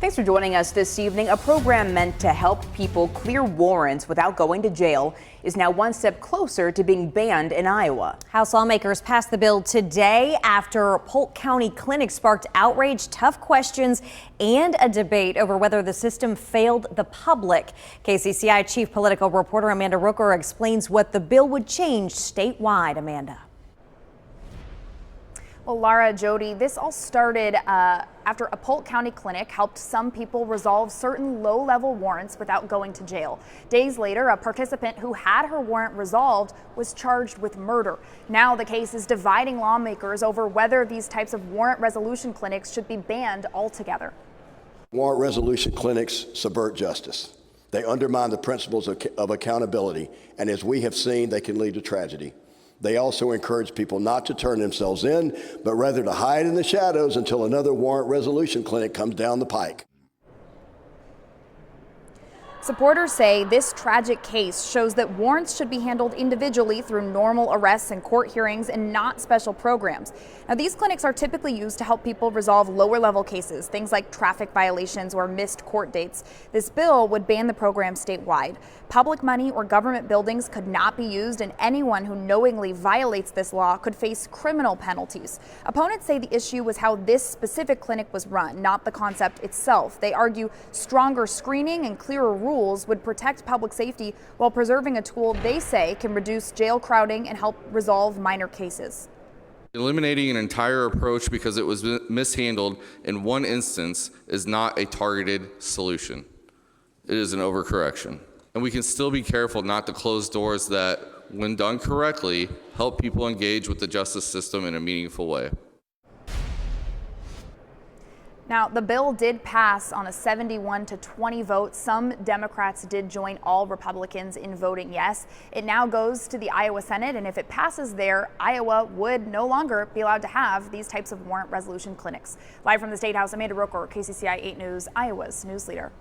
Thanks for joining us this evening. A program meant to help people clear warrants without going to jail is now one step closer to being banned in Iowa. House lawmakers passed the bill today after Polk County Clinic sparked outrage, tough questions, and a debate over whether the system failed the public. KCCI chief political reporter Amanda Rooker explains what the bill would change statewide. Amanda. Well, Laura, Jody, this all started after a Polk County clinic helped some people resolve certain low-level warrants without going to jail. Days later, a participant who had her warrant resolved was charged with murder. Now the case is dividing lawmakers over whether these types of warrant resolution clinics should be banned altogether. Warrant resolution clinics subvert justice. They undermine the principles of accountability, and as we have seen, they can lead to tragedy. They also encourage people not to turn themselves in, but rather to hide in the shadows until another warrant resolution clinic comes down the pike. Supporters say this tragic case shows that warrants should be handled individually through normal arrests and court hearings and not special programs. Now, these clinics are typically used to help people resolve lower level cases, things like traffic violations or missed court dates. This bill would ban the program statewide. Public money or government buildings could not be used, and anyone who knowingly violates this law could face criminal penalties. Opponents say the issue was how this specific clinic was run, not the concept itself. They argue stronger screening and clearer rules would protect public safety while preserving a tool they say can reduce jail crowding and help resolve minor cases. Eliminating an entire approach because it was mishandled in one instance is not a targeted solution. It is an overcorrection. And we can still be careful not to close doors that, when done correctly, help people engage with the justice system in a meaningful way. Now, the bill did pass on a 71-20 vote. Some Democrats did join all Republicans in voting yes. It now goes to the Iowa Senate, and if it passes there, Iowa would no longer be allowed to have these types of warrant resolution clinics. Live from the State House, Amanda Rooker, KCCI 8 News, Iowa's news leader.